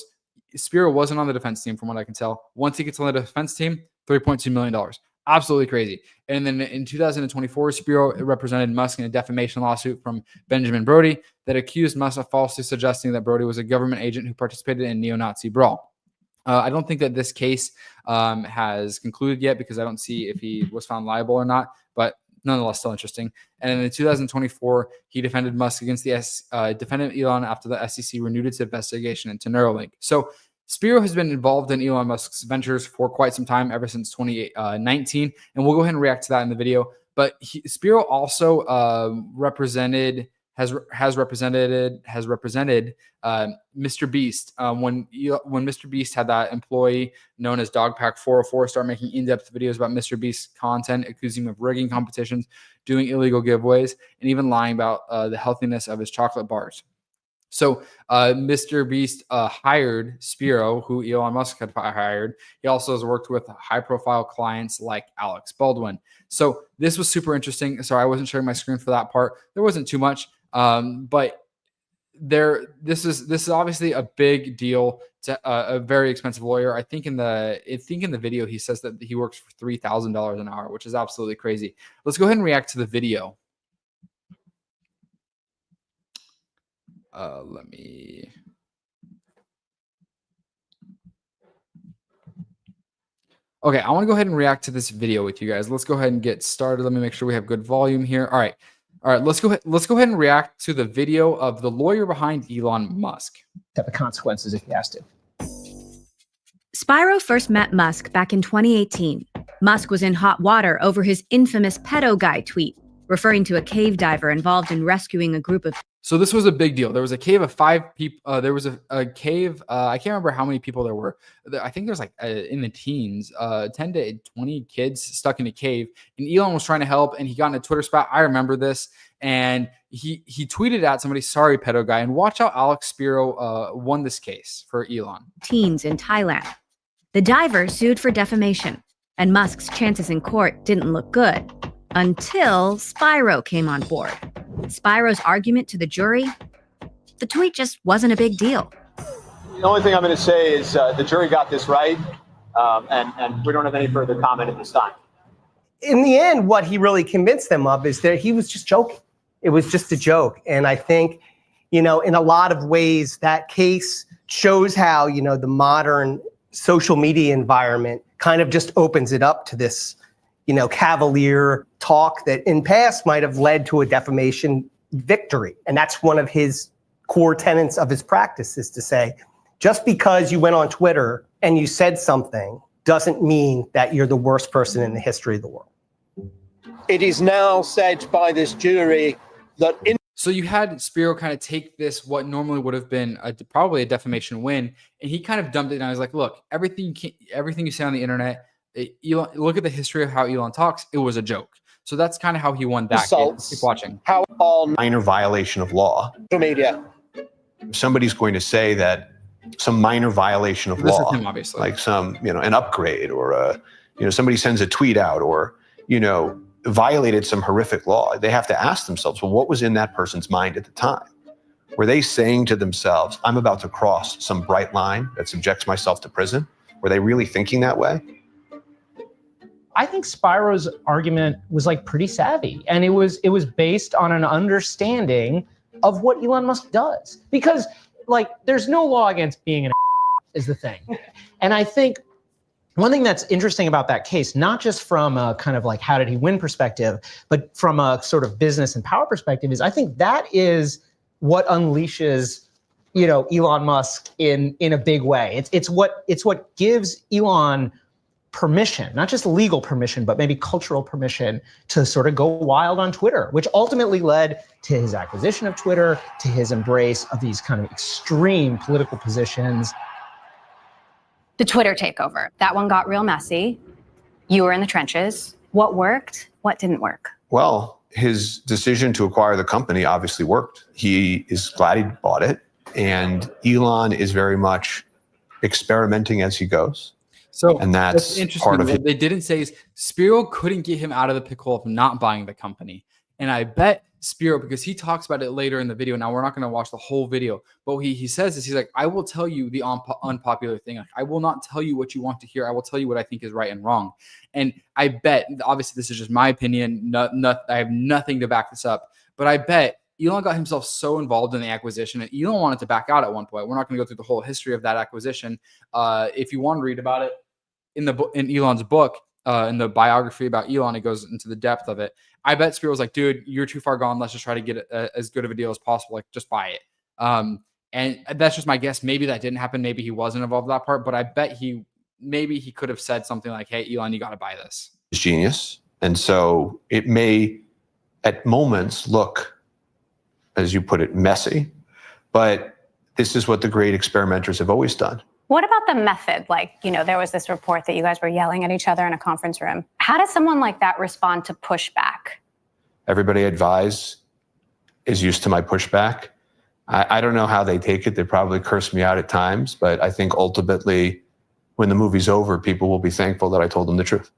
Spiro wasn't on the defense team, from what I can tell. Once he gets on the defense team, $3.2 million. Absolutely crazy. And then in 2024, Spiro represented Musk in a defamation lawsuit from Benjamin Brody that accused Musk of falsely suggesting that Brody was a government agent who participated in neo-Nazi brawl. I don't think that this case has concluded yet because I don't see if he was found liable or not, but nonetheless, still interesting. And in 2024, he defended Musk against the defendant Elon after the SEC renewed its investigation into Neuralink. So Spiro has been involved in Elon Musk's ventures for quite some time, ever since 2019, and we'll go ahead and react to that in the video. But Spiro also has represented Mr. Beast when Mr. Beast had that employee known as Dogpack 404 start making in-depth videos about Mr. Beast's content, accusing him of rigging competitions, doing illegal giveaways, and even lying about the healthiness of his chocolate bars. So Mr. Beast hired Spiro, who Elon Musk had hired. He also has worked with high-profile clients like Alex Baldwin. So this was super interesting. Sorry, I wasn't sharing my screen for that part. There wasn't too much, but this is obviously a big deal to a very expensive lawyer. I think in the video he says that he works for $3,000 an hour, which is absolutely crazy. Let's go ahead and react to the video. Let me. Okay, I want to go ahead and react to this video with you guys. Let's go ahead and get started. Let me make sure we have good volume here. All right. All right, let's go ahead and react to the video of the lawyer behind Elon Musk. Type of consequences if he has to. Spyro first met Musk back in 2018. Musk was in hot water over his infamous pedo guy tweet, referring to a cave diver involved in rescuing a group of... So this was a big deal. There was a cave of 5 people. There was a cave. I can't remember how many people there were. I think there's like in the teens, 10 to 20 kids stuck in a cave. And Elon was trying to help, and he got in a Twitter spat. I remember this. And he tweeted at somebody, "Sorry, pedo guy." And watch how Alex Spiro won this case for Elon. Teens in Thailand. The diver sued for defamation, and Musk's chances in court didn't look good until Spyro came on board. Spyro's argument to the jury? The tweet just wasn't a big deal. The only thing I'm going to say is the jury got this right, and we don't have any further comment at this time. In the end, what he really convinced them of is that he was just joking. It was just a joke. And I think, in a lot of ways, that case shows how, the modern social media environment kind of just opens it up to this, cavalier talk that in past might have led to a defamation victory. And that's one of his core tenets of his practice, is to say, just because you went on Twitter and you said something doesn't mean that you're the worst person in the history of the world. It is now said by this jury that So you had Spiro kind of take this, what normally would have been probably a defamation win, and he kind of dumped it. And I was like, look, everything you say on the internet, Elon, look at the history of how Elon talks. It was a joke. So that's kind of how he won that case. Keep watching. how all Minor violation of law. social media. Somebody's going to say that some minor violation of This law, is him, obviously. like some, an upgrade, or somebody sends a tweet out, or, violated some horrific law. They have to ask themselves, well, what was in that person's mind at the time? Were they saying to themselves, I'm about to cross some bright line that subjects myself to prison? Were they really thinking that way? I think Spyro's argument was pretty savvy, and it was based on an understanding of what Elon Musk does. Because there's no law against being an is the thing. And I think one thing that's interesting about that case, not just from a kind of how did he win perspective, but from a sort of business and power perspective, is I think that is what unleashes, Elon Musk in a big way. It's what gives Elon permission, not just legal permission, but maybe cultural permission to sort of go wild on Twitter, which ultimately led to his acquisition of Twitter, to his embrace of these kind of extreme political positions. The Twitter takeover. That one got real messy. You were in the trenches. What worked? What didn't work? Well, his decision to acquire the company obviously worked. He is glad he bought it. And Elon is very much experimenting as he goes. So and that's interesting. part of What it. they didn't say is Spiro couldn't get him out of the pickle of not buying the company. And I bet Spiro, because he talks about it later in the video. Now, we're not going to watch the whole video, but he says this. He's like, I will tell you the unpopular thing. I will not tell you what you want to hear. I will tell you what I think is right and wrong. And I bet, obviously, this is just my opinion. I have nothing to back this up, but I bet Elon got himself so involved in the acquisition, and Elon wanted to back out at one point. We're not going to go through the whole history of that acquisition. If you want to read about it in Elon's book, in the biography about Elon, it goes into the depth of it. I bet Spiro was like, dude, you're too far gone. Let's just try to get as good of a deal as possible. Just buy it. And that's just my guess. Maybe that didn't happen. Maybe he wasn't involved in that part, but I bet he could have said something like, hey, Elon, you got to buy this. It's genius. And so it may at moments look, as you put it, messy, but this is what the great experimenters have always done. What about the method? There was this report that you guys were yelling at each other in a conference room. How does someone like that respond to pushback? Everybody I advise is used to my pushback. I don't know how they take it. They probably curse me out at times, but I think ultimately when the movie's over, people will be thankful that I told them the truth.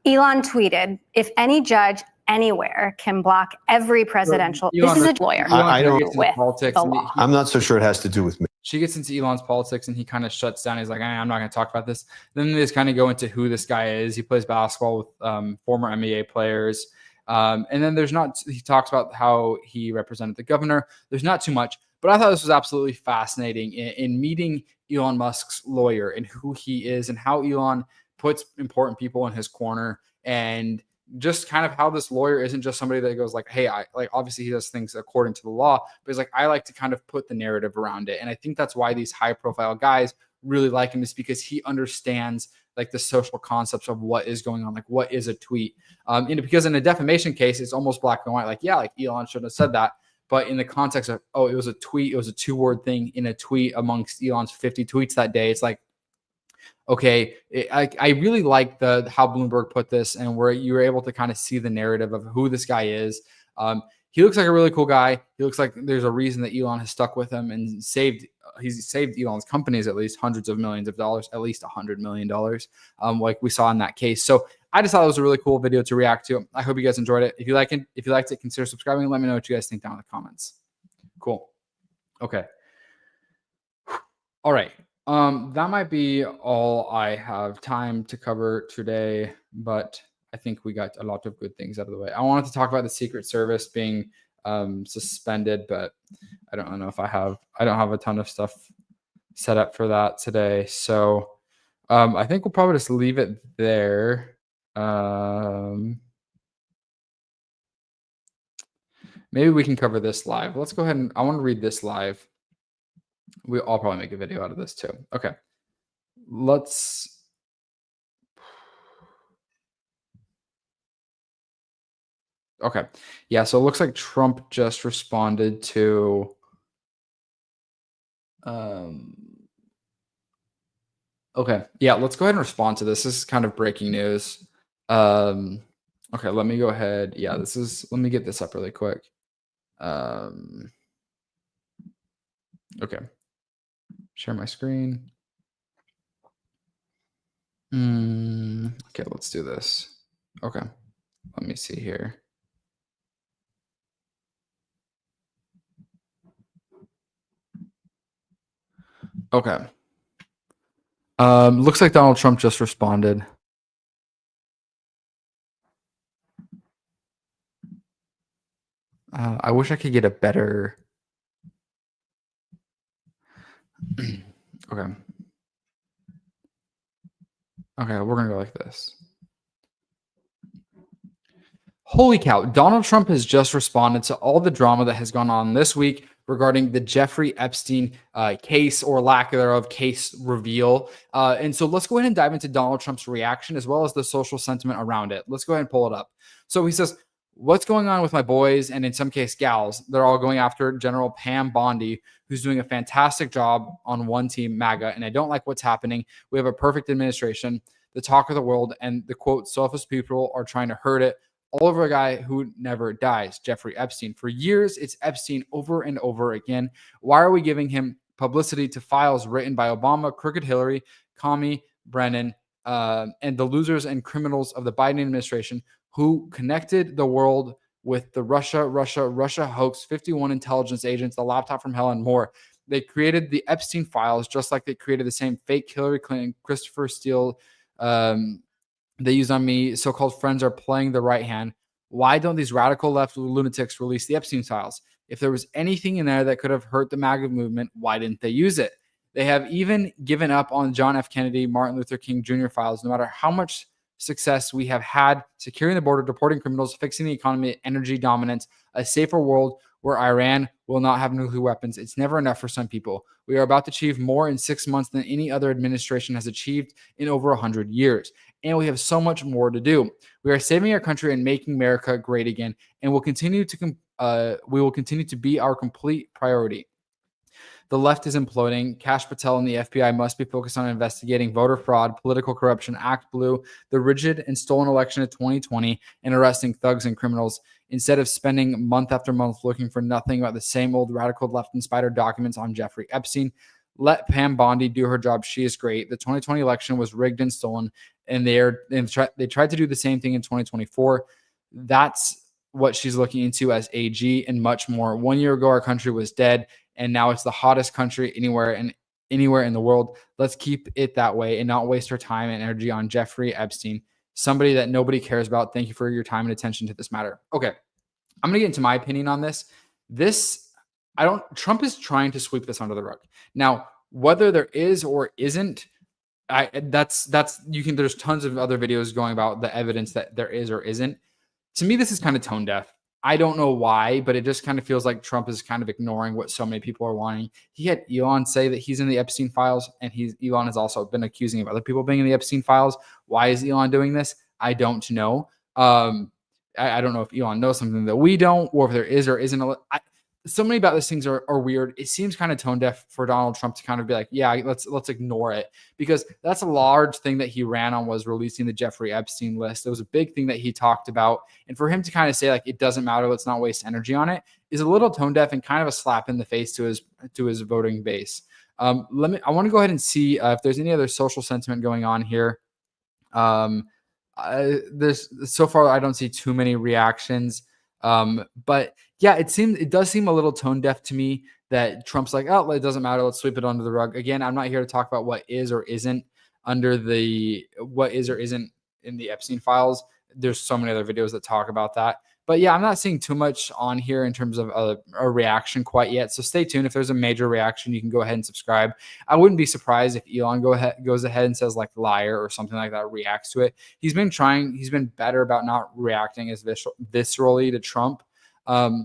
Elon tweeted, if any judge anywhere can block every presidential, this is a lawyer. I don't with politics. the law. I'm not so sure it has to do with me. She gets into Elon's politics and he kind of shuts down. He's like, I'm not going to talk about this. Then they just kind of go into who this guy is. He plays basketball with former NBA players. And then he talks about how he represented the governor. There's not too much, but I thought this was absolutely fascinating in meeting Elon Musk's lawyer and who he is and how Elon puts important people in his corner and just kind of how this lawyer isn't just somebody that goes like, hey, I like, obviously he does things according to the law, but he's like, I like to kind of put the narrative around it. And I think that's why these high profile guys really like him, is because he understands like the social concepts of what is going on, like what is a tweet. Because in a defamation case, it's almost black and white. Like, yeah, like Elon shouldn't have said that. But in the context of, oh, it was a tweet, it was a 2-word thing in a tweet amongst Elon's 50 tweets that day. It's like, okay, I really like how Bloomberg put this, and where you were able to kind of see the narrative of who this guy is. He looks like a really cool guy. He looks like there's a reason that Elon has stuck with him and he's saved Elon's companies at least hundreds of millions of dollars, at least $100 million, like we saw in that case. So I just thought it was a really cool video to react to. I hope you guys enjoyed it. If you liked it, consider subscribing and let me know what you guys think down in the comments. Cool. Okay. All right. That might be all I have time to cover today, but I think we got a lot of good things out of the way. I wanted to talk about the Secret Service being suspended, but I don't know if I don't have a ton of stuff set up for that today. So I think we'll probably just leave it there. Maybe we can cover this live. Let's go ahead and I want to read this live. I'll probably make a video out of this too. Okay. Okay. Yeah, so it looks like Trump just responded to okay. Yeah, let's go ahead and respond to this. This is kind of breaking news. Okay, let me go ahead. Yeah, let me get this up really quick. Okay. Share my screen. Okay, let's do this. Okay. Let me see here. Okay. Looks like Donald Trump just responded. I wish I could get a better. Okay. Okay, we're gonna go like this. Holy cow, Donald Trump has just responded to all the drama that has gone on this week regarding the Jeffrey Epstein case, or lack thereof, case reveal. And so let's go ahead and dive into Donald Trump's reaction as well as the social sentiment around it. Let's go ahead and pull it up. So he says, what's going on with my boys, and in some case gals? They're all going after General Pam Bondi, who's doing a fantastic job on one team, MAGA, and I don't like what's happening. We have a perfect administration, the talk of the world, and the quote, selfish people are trying to hurt it all over a guy who never dies, Jeffrey Epstein. For years, it's Epstein over and over again. Why are we giving him publicity to files written by Obama, crooked Hillary, Comey, Brennan, and the losers and criminals of the Biden administration who connected the world with the Russia hoax, 51 intelligence agents, the laptop from hell, and more? They created the Epstein files just like they created the same fake Hillary Clinton, Christopher Steele, they used on me. So-called friends are playing the right hand. Why don't these radical left lunatics release the Epstein files? If there was anything in there that could have hurt the MAGA movement, why didn't they use it? They have even given up on John F. Kennedy, Martin Luther King Jr. files, no matter how much success we have had securing the border, deporting criminals, fixing the economy, energy dominance, a safer world where Iran will not have nuclear weapons. It's never enough for some people. We are about to achieve more in 6 months than any other administration has achieved in over 100 years. And we have so much more to do. We are saving our country and making America great again, and we will continue to be our complete priority. The left is imploding. Kash Patel and the FBI must be focused on investigating voter fraud, political corruption, Act Blue, the rigid and stolen election of 2020, and arresting thugs and criminals, instead of spending month after month looking for nothing but the same old radical left-inspired documents on Jeffrey Epstein. Let Pam Bondi do her job. She is great. The 2020 election was rigged and stolen, and they tried to do the same thing in 2024. That's what she's looking into as AG, and much more. 1 year ago, our country was dead, and now it's the hottest country anywhere in the world. Let's keep it that way and not waste our time and energy on Jeffrey Epstein, somebody that nobody cares about. Thank you for your time and attention to this matter. Okay, I'm gonna get into my opinion on this. Trump is trying to sweep this under the rug. Now, whether there is or isn't That's you can. There's tons of other videos going about the evidence that there is or isn't. To me, this is kind of tone deaf. I don't know why, but it just kind of feels like Trump is kind of ignoring what so many people are wanting. He had Elon say that he's in the Epstein files, and Elon has also been accusing of other people being in the Epstein files. Why is Elon doing this? I don't know. I don't know if Elon knows something that we don't, or if there is or isn't. So many about these things are weird. It seems kind of tone deaf for Donald Trump to kind of be like, yeah, let's ignore it, because that's a large thing that he ran on, was releasing the Jeffrey Epstein list. It was a big thing that he talked about. And for him to kind of say like, it doesn't matter, let's not waste energy on it, is a little tone deaf and kind of a slap in the face to his voting base. I want to go ahead and see if there's any other social sentiment going on here. There's so far, I don't see too many reactions. But yeah, it does seem a little tone deaf to me that Trump's like, oh, it doesn't matter, let's sweep it under the rug. Again, I'm not here to talk about what is or isn't in the Epstein files. There's so many other videos that talk about that. But yeah, I'm not seeing too much on here in terms of a reaction quite yet. So stay tuned. If there's a major reaction, you can go ahead and subscribe. I wouldn't be surprised if Elon goes ahead and says like liar or something like that, reacts to it. He's been better about not reacting as viscerally to Trump,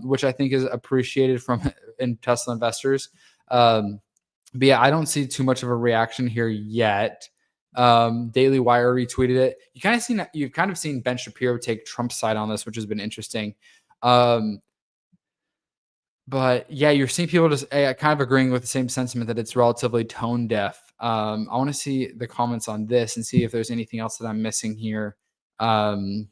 which I think is appreciated in Tesla investors. But yeah, I don't see too much of a reaction here yet. Daily Wire retweeted it. You've kind of seen Ben Shapiro take Trump's side on this, which has been interesting. But yeah, you're seeing people just kind of agreeing with the same sentiment that it's relatively tone deaf. I want to see the comments on this and see if there's anything else that I'm missing here. People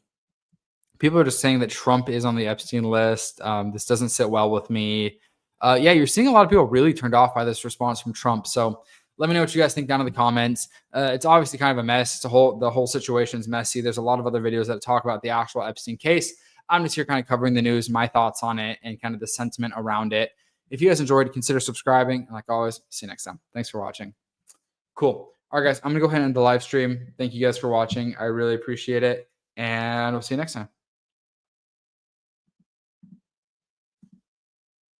are just saying that Trump is on the Epstein list. This doesn't sit well with me. Yeah, you're seeing a lot of people really turned off by this response from Trump. So let me know what you guys think down in the comments. It's obviously kind of a mess. The whole situation's messy. There's a lot of other videos that talk about the actual Epstein case. I'm just here kind of covering the news, my thoughts on it, and kind of the sentiment around it. If you guys enjoyed, consider subscribing. And like always, see you next time. Thanks for watching. Cool. All right, guys, I'm going to go ahead and end the live stream. Thank you guys for watching. I really appreciate it. And we'll see you next time.